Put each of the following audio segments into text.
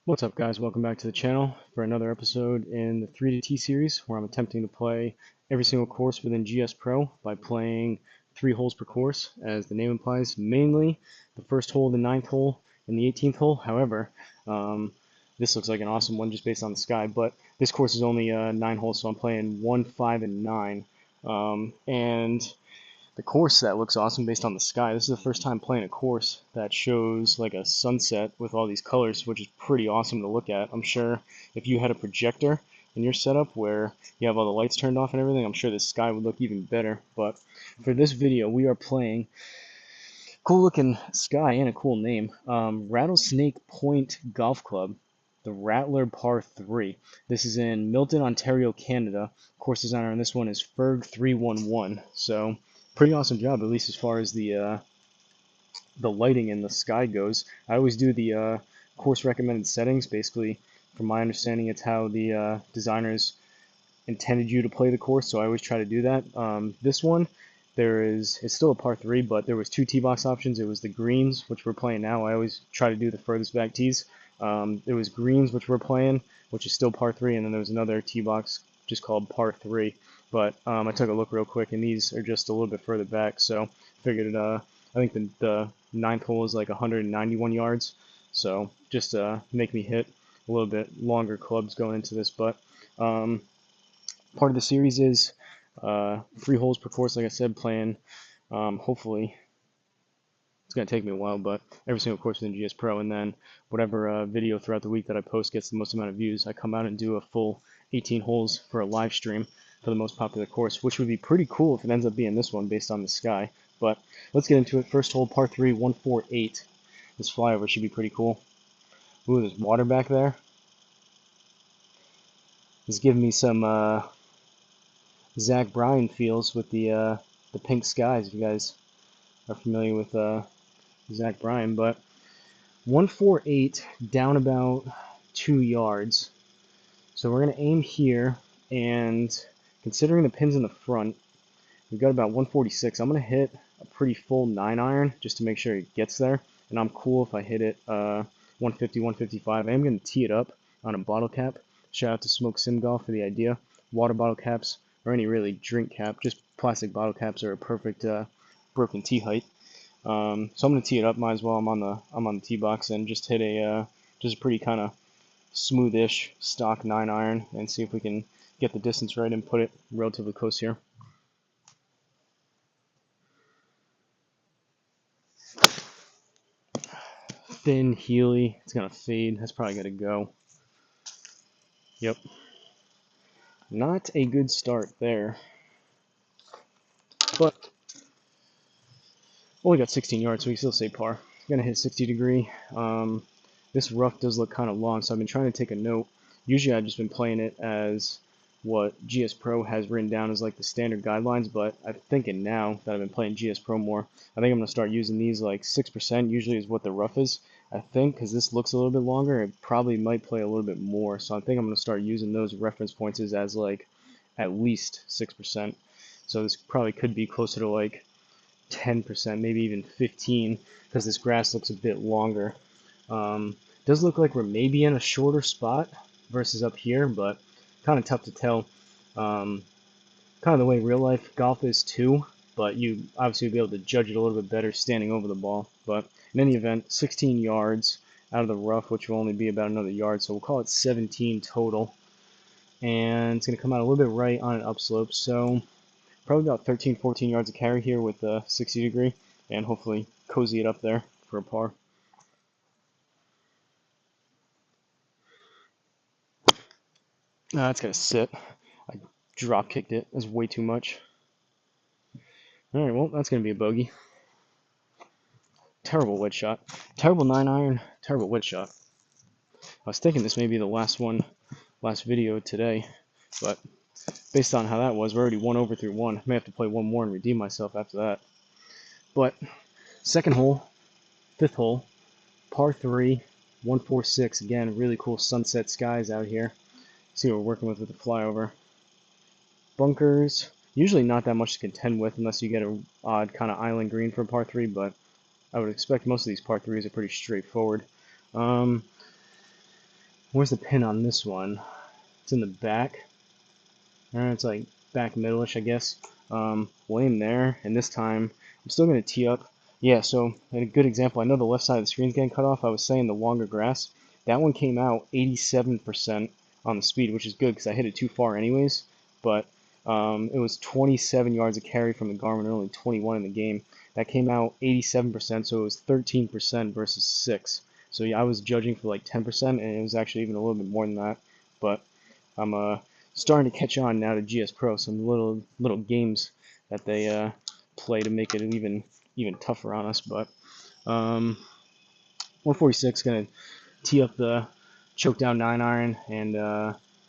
What's up, guys? Welcome back to the channel for another episode in the 3 to T series, where I'm attempting to play every single course within GSPro by playing 3 holes per course, as the name implies, mainly the first hole, the 9th hole, and the 18th hole. However, this looks like an awesome one just based on the sky, but this course is only 9 holes, so I'm playing 1, 5, and 9. And the course that looks awesome based on the sky. This is the first time playing a course that shows like a sunset with all these colors, which is pretty awesome to look at. I'm sure if you had a projector in your setup where you have all the lights turned off and everything, I'm sure the sky would look even better. But for this video, we are playing cool looking sky and a cool name, RattleSnake Point Golf Club, the Rattler Par 3. This is in Milton, Ontario, Canada. Course designer on this one is Ferg311. So pretty awesome job, at least as far as the lighting in the sky goes. I always do the course recommended settings. Basically, from my understanding, it's how the designers intended you to play the course, so I always try to do that. This one, it's still a par 3, but there was 2 tee box options. It was the greens, which we're playing now. I always try to do the furthest back tees. It was greens, which we're playing, which is still par 3, and then there was another tee box just called par 3. But I took a look real quick, and these are just a little bit further back, so figured I think the 9th hole is like 191 yards, so just make me hit a little bit longer clubs going into this. But part of the series is 3 holes per course, like I said, playing. Hopefully, it's going to take me a while, but every single course within GSPro, and then whatever video throughout the week that I post gets the most amount of views, I come out and do a full 18 holes for a live stream for the most popular course, which would be pretty cool if it ends up being this one based on the sky. But let's get into it. First hole, par 3, 148. This flyover should be pretty cool. Ooh, there's water back there. It's giving me some Zach Bryan feels with the pink skies, if you guys are familiar with Zach Bryan. But 148 down about 2 yards. So we're going to aim here, and considering the pins in the front, we've got about 146. I'm going to hit a pretty full 9-iron just to make sure it gets there, and I'm cool if I hit it 150, 155. I am going to tee it up on a bottle cap. Shout out to Smoke Sim Golf for the idea. Water bottle caps, or any really drink cap, just plastic bottle caps are a perfect broken tee height. So I'm going to tee it up. Might as well. I'm on the tee box and just hit a pretty kind of smoothish stock 9-iron and see if we can get the distance right and put it relatively close here. Thin, heely, it's gonna fade. That's probably gonna go. Yep. Not a good start there. But only got 16 yards, so we can still say par. Gonna hit 60 degree. This rough does look kind of long, so I've been trying to take a note. Usually I've just been playing it as what GSPro has written down as like the standard guidelines, but I'm thinking now that I've been playing GSPro more, I think I'm going to start using these. Like 6% usually is what the rough is, I think, because this looks a little bit longer. It probably might play a little bit more, so I think I'm going to start using those reference points as like at least 6%. So this probably could be closer to like 10%, maybe even 15, because this grass looks a bit longer. Does look like we're maybe in a shorter spot versus up here, but kind of tough to tell. Kind of the way real life golf is too, but you obviously will be able to judge it a little bit better standing over the ball. But in any event, 16 yards out of the rough, which will only be about another yard, so we'll call it 17 total. And it's going to come out a little bit right on an upslope, so probably about 13, 14 yards of carry here with the 60 degree, and hopefully cozy it up there for a par. It's going to sit. I drop kicked it. That's way too much. Alright, well, that's going to be a bogey. Terrible wedge shot. Terrible 9-iron. Terrible wedge shot. I was thinking this may be the last video today, but based on how that was, we're already 1 over through 1. I may have to play one more and redeem myself after that. But second hole, 5th hole, par 3, 146. Again, really cool sunset skies out here. See what we're working with the flyover. Bunkers, usually not that much to contend with unless you get an odd kind of island green for a par 3, but I would expect most of these par 3s are pretty straightforward. Where's the pin on this one? It's in the back. It's like back middle-ish, I guess. We'll aim there, and this time I'm still going to tee up. Yeah, so a good example, I know the left side of the screen's getting cut off. I was saying the longer grass. That one came out 87% on the speed, which is good because I hit it too far anyways. But it was 27 yards of carry from the Garmin, and only 21 in the game. That came out 87%, so it was 13% versus 6. So yeah, I was judging for like 10%, and it was actually even a little bit more than that. But I'm starting to catch on now to GSPro. Some little games that they play to make it even tougher on us. But 146 gonna tee up the choke down 9-iron, and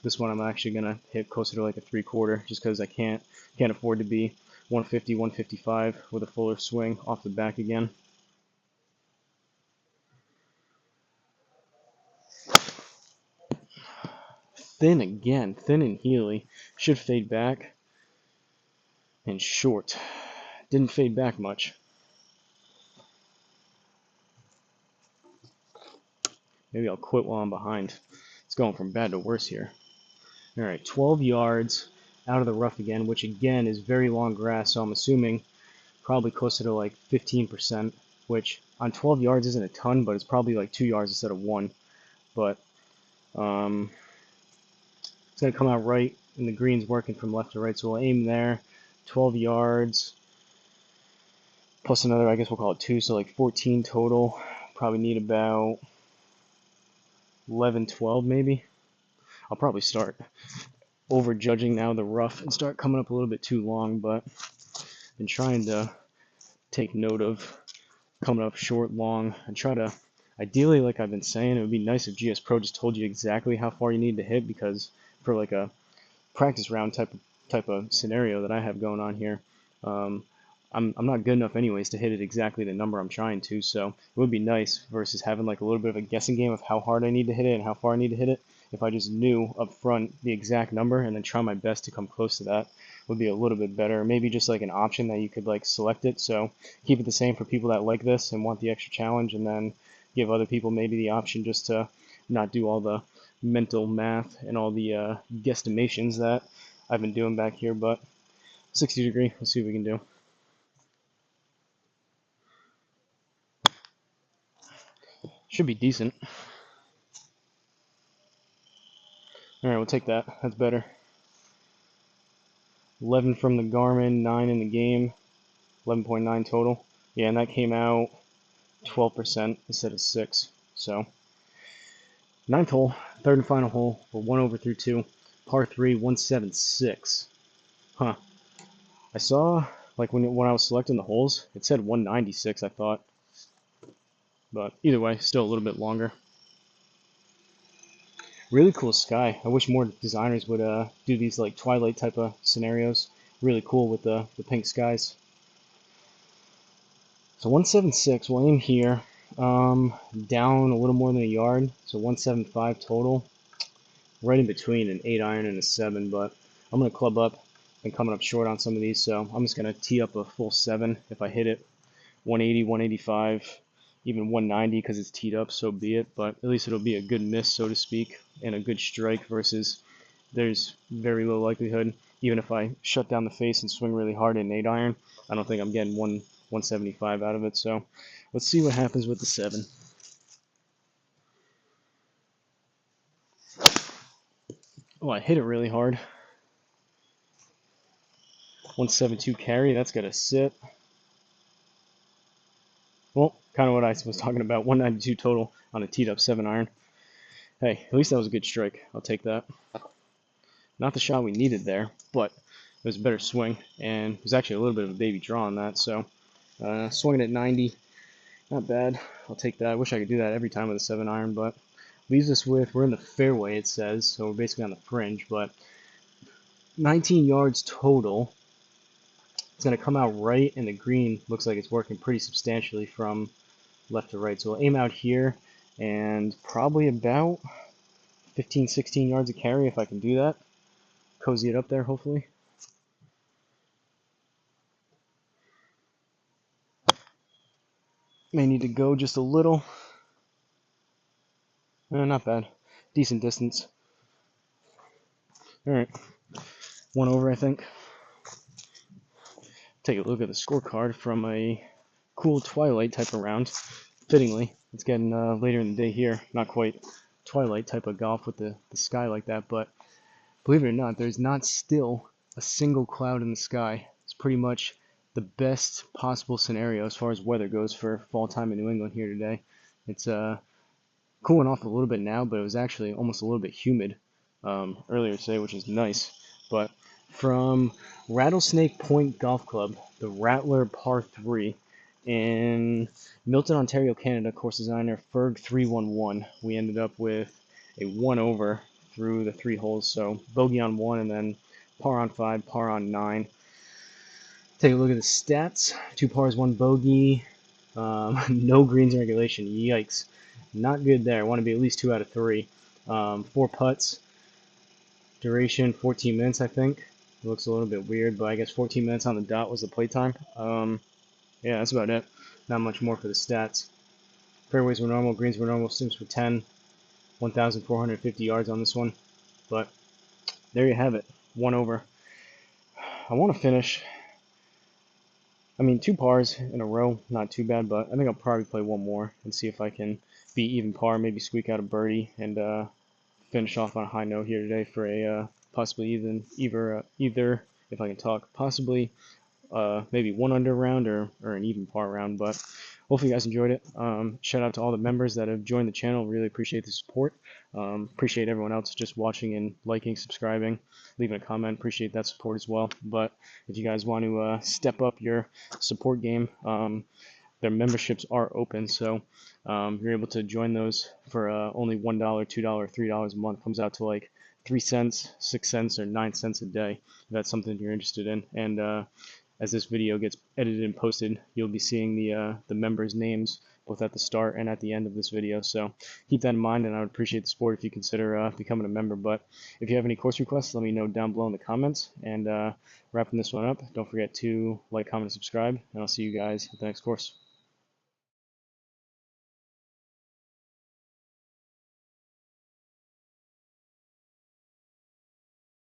this one I'm actually gonna hit closer to like a 3/4, just because I can't afford to be 150, 155 with a fuller swing off the back again. Thin again, thin and heely. Should fade back. And short. Didn't fade back much. Maybe I'll quit while I'm behind. It's going from bad to worse here. Alright, 12 yards out of the rough again, which again is very long grass, so I'm assuming probably closer to like 15%, which on 12 yards isn't a ton, but it's probably like 2 yards instead of 1. But it's going to come out right, and the green's working from left to right, so we'll aim there. 12 yards, plus another, I guess we'll call it 2, so like 14 total. Probably need about 11, 12 maybe. I'll probably start over judging now the rough and start coming up a little bit too long, but I've been trying to take note of coming up short, long, and try to, ideally, like I've been saying, it would be nice if GSPro just told you exactly how far you need to hit, because for like a practice round type of scenario that I have going on here, I'm not good enough anyways to hit it exactly the number I'm trying to, so it would be nice versus having like a little bit of a guessing game of how hard I need to hit it and how far I need to hit it. If I just knew up front the exact number and then try my best to come close to that, would be a little bit better. Maybe just like an option that you could like select it, so keep it the same for people that like this and want the extra challenge, and then give other people maybe the option just to not do all the mental math and all the guesstimations that I've been doing back here. But 60 degree, let's see what we can do. Should be decent. Alright, we'll take that. That's better. 11 from the Garmin, 9 in the game, 11.9 total. Yeah, and that came out 12% instead of 6. So, 9th hole, third and final hole. We're 1 over through 2. Par 3, 176. Huh. I saw, like when I was selecting the holes, it said 196, I thought. But either way, still a little bit longer. Really cool sky. I wish more designers would do these like twilight type of scenarios. Really cool with the pink skies. So 176, we'll aim here. Down a little more than a yard, so 175 total. Right in between an 8-iron and a 7, but I'm going to club up. Been coming up short on some of these, so I'm just going to tee up a full 7. If I hit it, 180, 185, even 190 because it's teed up, so be it. But at least it'll be a good miss, so to speak, and a good strike versus there's very low likelihood. Even if I shut down the face and swing really hard in an 8-iron, I don't think I'm getting 175 out of it. So let's see what happens with the 7. Oh, I hit it really hard. 172 carry, that's got to sit. Well, kind of what I was talking about, 192 total on a teed up 7-iron. Hey, at least that was a good strike. I'll take that. Not the shot we needed there, but it was a better swing, and it was actually a little bit of a baby draw on that, so swinging at 90, not bad. I'll take that. I wish I could do that every time with a 7-iron, but leaves us with, we're in the fairway, it says, so we're basically on the fringe, but 19 yards total. It's going to come out right, and the green looks like it's working pretty substantially from left to right. So we'll aim out here, and probably about 15, 16 yards of carry if I can do that. Cozy it up there, hopefully. May need to go just a little. Not bad. decent distance. All right, 1 over, I think. Take a look at the scorecard from a cool twilight type of round. Fittingly, it's getting later in the day here. Not quite twilight type of golf with the sky like that, but believe it or not, there's not still a single cloud in the sky. It's pretty much the best possible scenario as far as weather goes for fall time in New England here today. It's cooling off a little bit now, but it was actually almost a little bit humid earlier today, which is nice. But from Rattlesnake Point Golf Club, the Rattler Par 3 in Milton, Ontario, Canada, course designer Ferg311. We ended up with a 1 over through the 3 holes, so bogey on 1 and then par on 5, par on 9. Take a look at the stats: 2 pars, 1 bogey, no greens in regulation. Yikes. Not good there. I want to be at least 2 out of 3. 4 putts. Duration 14 minutes, I think. It looks a little bit weird, but I guess 14 minutes on the dot was the playtime. Yeah, that's about it. Not much more for the stats. Fairways were normal, greens were normal, sims were 10. 1,450 yards on this one. But there you have it. 1 over. I want to finish. I mean, 2 pars in a row, not too bad, but I think I'll probably play 1 more and see if I can be even par, maybe squeak out a birdie, and finish off on a high note here today for a possibly either, if I can talk, possibly maybe 1 under round or an even par round. But hopefully you guys enjoyed it. Shout out to all the members that have joined the channel. Really appreciate the support. Appreciate everyone else just watching and liking, subscribing, leaving a comment. Appreciate that support as well. But if you guys want to step up your support game, their memberships are open, so you're able to join those for only $1, $2, $3 a month. Comes out to like 3 cents, 6 cents, or 9 cents a day. If that's something you're interested in. And as this video gets edited and posted, you'll be seeing the members' names both at the start and at the end of this video. So keep that in mind, and I would appreciate the support if you consider becoming a member. But if you have any course requests, let me know down below in the comments. And wrapping this one up, don't forget to like, comment, and subscribe, and I'll see you guys at the next course.